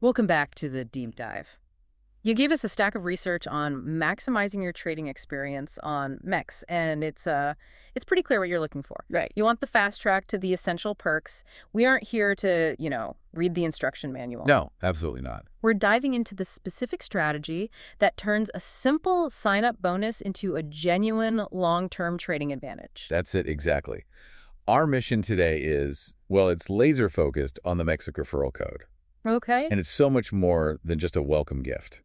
Welcome back to the deep dive. You gave us a stack of research on maximizing your trading experience on MEX, and it's pretty clear what you're looking for. Right. You want the fast track to the essential perks. We aren't here to, read the instruction manual. No, absolutely not. We're diving into the specific strategy that turns a simple sign-up bonus into a genuine long-term trading advantage. That's it exactly. Our mission today is, well, it's laser focused on the MEXC referral code. Okay. And it's so much more than just a welcome gift.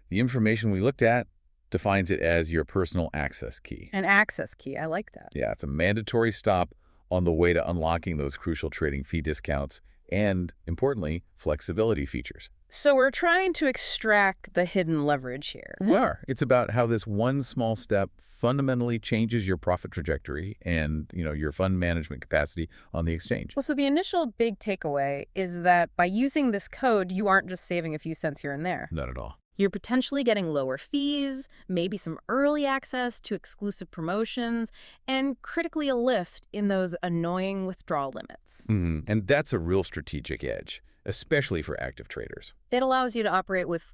The information we looked at defines it as your personal access key. An access key. I like that. Yeah, it's a mandatory stop on the way to unlocking those crucial trading fee discounts and, importantly, flexibility features. So we're trying to extract the hidden leverage here. We are. It's about how this one small step fundamentally changes your profit trajectory and, your fund management capacity on the exchange. Well, so the initial big takeaway is that by using this code, you aren't just saving a few cents here and there. Not at all. You're potentially getting lower fees, maybe some early access to exclusive promotions, and critically a lift in those annoying withdrawal limits. And that's a real strategic edge, especially for active traders. It allows you to operate with,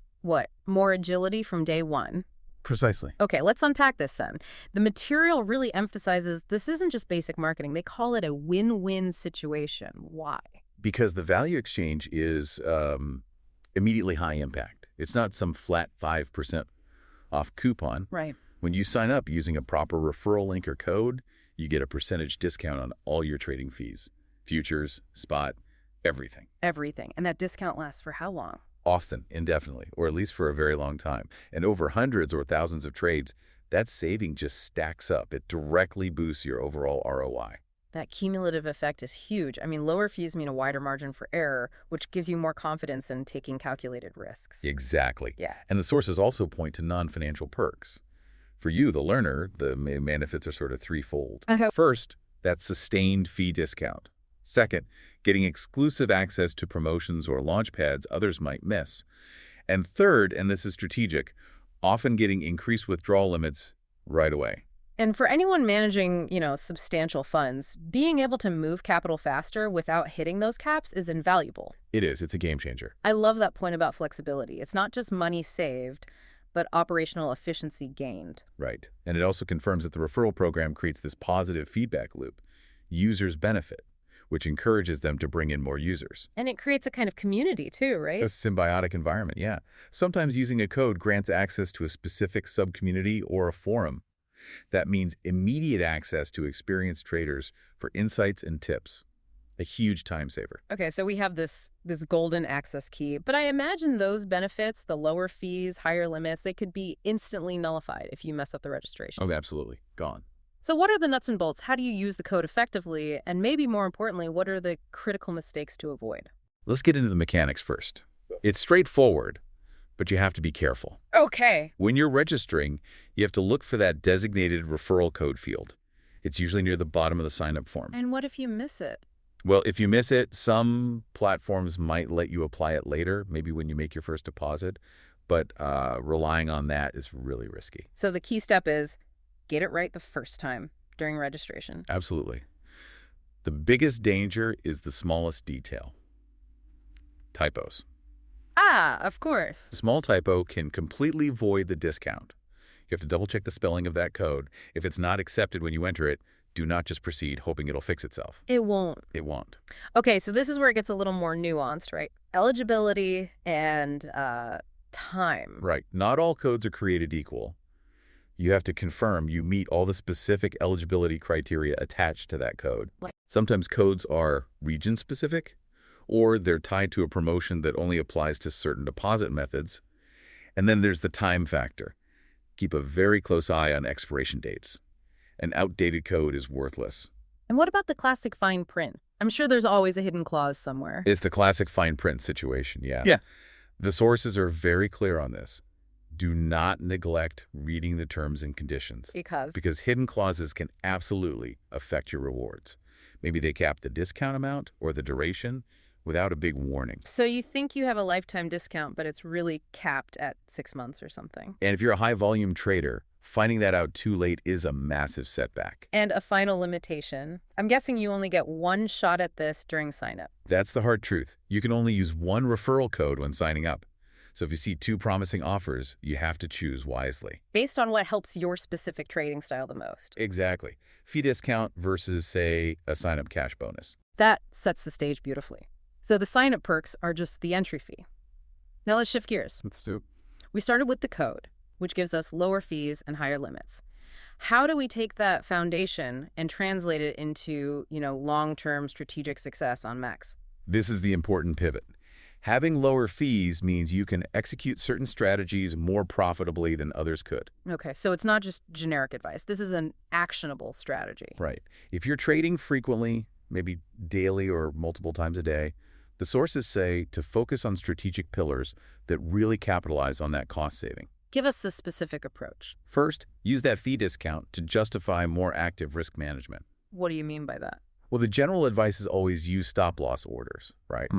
more agility from day one. Precisely. Okay, let's unpack this then. The material really emphasizes this isn't just basic marketing. They call it a win-win situation. Why? Because the value exchange is immediately high impact. It's not some flat 5% off coupon. Right. When you sign up using a proper referral link or code, you get a percentage discount on all your trading fees. Futures, spot, everything. Everything. And that discount lasts for how long? Often, indefinitely, or at least for a very long time. And over hundreds or thousands of trades, that saving just stacks up. It directly boosts your overall ROI. That cumulative effect is huge. I mean, lower fees mean a wider margin for error, which gives you more confidence in taking calculated risks. Exactly. Yeah. And the sources also point to non-financial perks. For you, the learner, the benefits are sort of threefold. First, that sustained fee discount. Second, getting exclusive access to promotions or launch pads others might miss. And third, and this is strategic, often getting increased withdrawal limits right away. And for anyone managing, substantial funds, being able to move capital faster without hitting those caps is invaluable. It is. It's a game changer. I love that point about flexibility. It's not just money saved, but operational efficiency gained. Right. And it also confirms that the referral program creates this positive feedback loop. Users benefit, which encourages them to bring in more users. And it creates a kind of community too, right? A symbiotic environment, yeah. Sometimes using a code grants access to a specific subcommunity or a forum. That means immediate access to experienced traders for insights and tips. A huge time saver. Okay, so we have this golden access key, but I imagine those benefits, the lower fees, higher limits, they could be instantly nullified if you mess up the registration. Oh, absolutely. Gone. So what are the nuts and bolts? How do you use the code effectively? And maybe more importantly, what are the critical mistakes to avoid? Let's get into the mechanics first. It's straightforward, but you have to be careful. Okay. When you're registering, you have to look for that designated referral code field. It's usually near the bottom of the sign-up form. And what if you miss it? Well, if you miss it, some platforms might let you apply it later, maybe when you make your first deposit, but relying on that is really risky. So the key step is get it right the first time during registration. Absolutely. The biggest danger is the smallest detail. Typos. Ah, of course. A small typo can completely void the discount. You have to double-check the spelling of that code. If it's not accepted when you enter it, do not just proceed hoping it'll fix itself. It won't. It won't. Okay, so this is where it gets a little more nuanced, right? Eligibility and time. Right. Not all codes are created equal. You have to confirm you meet all the specific eligibility criteria attached to that code. Sometimes codes are region-specific, or they're tied to a promotion that only applies to certain deposit methods. And then there's the time factor. Keep a very close eye on expiration dates. An outdated code is worthless. And what about the classic fine print? I'm sure there's always a hidden clause somewhere. It's the classic fine print situation, yeah. Yeah. The sources are very clear on this. Do not neglect reading the terms and conditions. Because hidden clauses can absolutely affect your rewards. Maybe they cap the discount amount or the duration without a big warning. So you think you have a lifetime discount, but it's really capped at 6 months or something. And if you're a high-volume trader, Finding that out too late is a massive setback. And a final limitation. I'm guessing you only get one shot at this during sign-up. That's the hard truth. You can only use one referral code when signing up. So if you see two promising offers, you have to choose wisely. Based on what helps your specific trading style the most. Exactly. Fee discount versus, say, a sign-up cash bonus. That sets the stage beautifully. So the sign-up perks are just the entry fee. Now let's shift gears. Let's do. We started with the code, which gives us lower fees and higher limits. How do we take that foundation and translate it into, long-term strategic success on MEXC? This is the important pivot. Having lower fees means you can execute certain strategies more profitably than others could. Okay, so it's not just generic advice. This is an actionable strategy. Right. If you're trading frequently, maybe daily or multiple times a day, the sources say to focus on strategic pillars that really capitalize on that cost saving. Give us the specific approach. First, use that fee discount to justify more active risk management. What do you mean by that? Well, the general advice is always use stop-loss orders, right?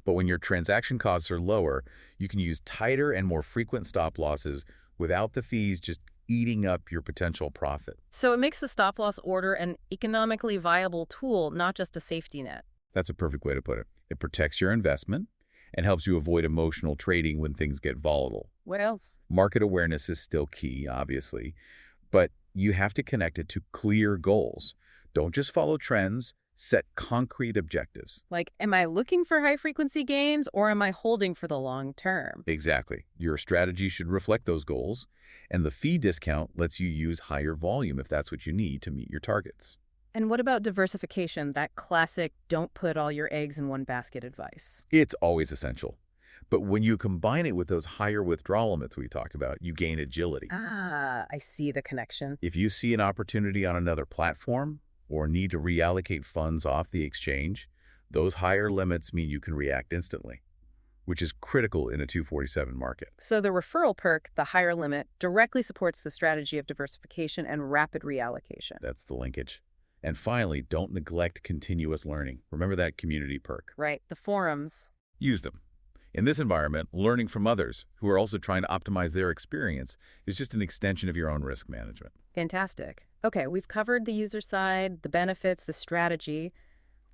But when your transaction costs are lower, you can use tighter and more frequent stop-losses without the fees just eating up your potential profit. So it makes the stop-loss order an economically viable tool, not just a safety net. That's a perfect way to put it. It protects your investment and helps you avoid emotional trading when things get volatile. What else? Market awareness is still key, obviously, but you have to connect it to clear goals. Don't just follow trends, set concrete objectives. Like, am I looking for high-frequency gains or am I holding for the long term? Exactly. Your strategy should reflect those goals, and the fee discount lets you use higher volume if that's what you need to meet your targets. And what about diversification, that classic don't put all your eggs in one basket advice? It's always essential. But when you combine it with those higher withdrawal limits we talked about, you gain agility. Ah, I see the connection. If you see an opportunity on another platform or need to reallocate funds off the exchange, those higher limits mean you can react instantly, which is critical in a 247 market. So the referral perk, the higher limit, directly supports the strategy of diversification and rapid reallocation. That's the linkage. And finally, don't neglect continuous learning. Remember that community perk. Right, the forums. Use them. In this environment, learning from others who are also trying to optimize their experience is just an extension of your own risk management. Fantastic. Okay, we've covered the user side, the benefits, the strategy.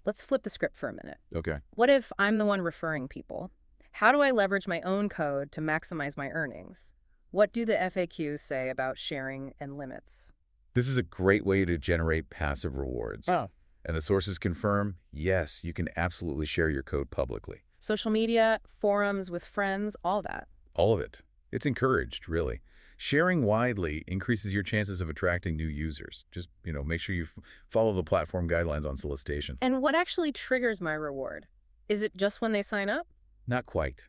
Let's flip the script for a minute. Okay. What if I'm the one referring people? How do I leverage my own code to maximize my earnings? What do the FAQs say about sharing and limits? This is a great way to generate passive rewards. Oh. And the sources confirm, yes, you can absolutely share your code publicly. Social media, forums with friends, all that. All of it. It's encouraged, really. Sharing widely increases your chances of attracting new users. Just, make sure you follow the platform guidelines on solicitation. And what actually triggers my reward? Is it just when they sign up? Not quite.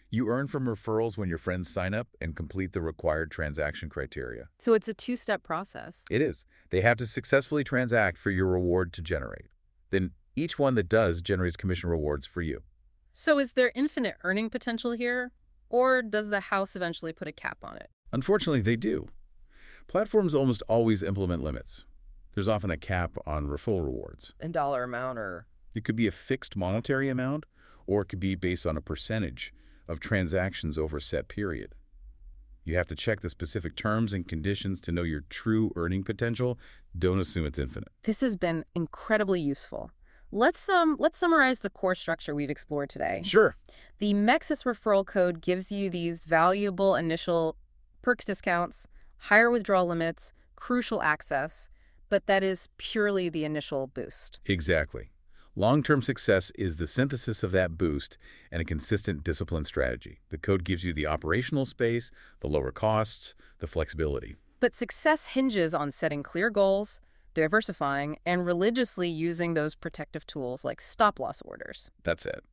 You earn from referrals when your friends sign up and complete the required transaction criteria. So it's a two-step process. It is. They have to successfully transact for your reward to generate. Then each one that does generates commission rewards for you. So is there infinite earning potential here? Or does the house eventually put a cap on it? Unfortunately, they do. Platforms almost always implement limits. There's often a cap on referral rewards. In dollar amount or? It could be a fixed monetary amount, or it could be based on a percentage of transactions over a set period. You have to check the specific terms and conditions to know your true earning potential. Don't assume it's infinite. This has been incredibly useful. Let's summarize the core structure we've explored today. Sure. The MEXC referral code gives you these valuable initial perks discounts, higher withdrawal limits, crucial access, but that is purely the initial boost. Exactly. Long-term success is the synthesis of that boost and a consistent disciplined strategy. The code gives you the operational space, the lower costs, the flexibility. But success hinges on setting clear goals, diversifying, and religiously using those protective tools like stop-loss orders. That's it.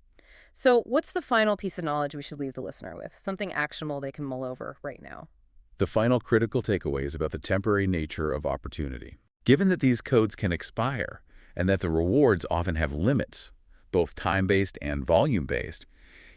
So what's the final piece of knowledge we should leave the listener with? Something actionable they can mull over right now. The final critical takeaway is about the temporary nature of opportunity. Given that these codes can expire, and that the rewards often have limits, both time-based and volume-based,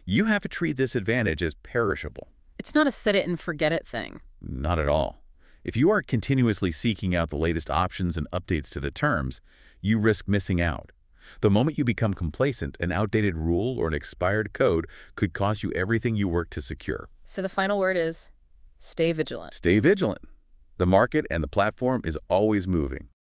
you have to treat this advantage as perishable. It's not a set-it-and-forget-it thing. Not at all. If you are continuously seeking out the latest options and updates to the terms, you risk missing out. The moment you become complacent, an outdated rule or an expired code could cost you everything you worked to secure. So the final word is stay vigilant. Stay vigilant. The market and the platform is always moving.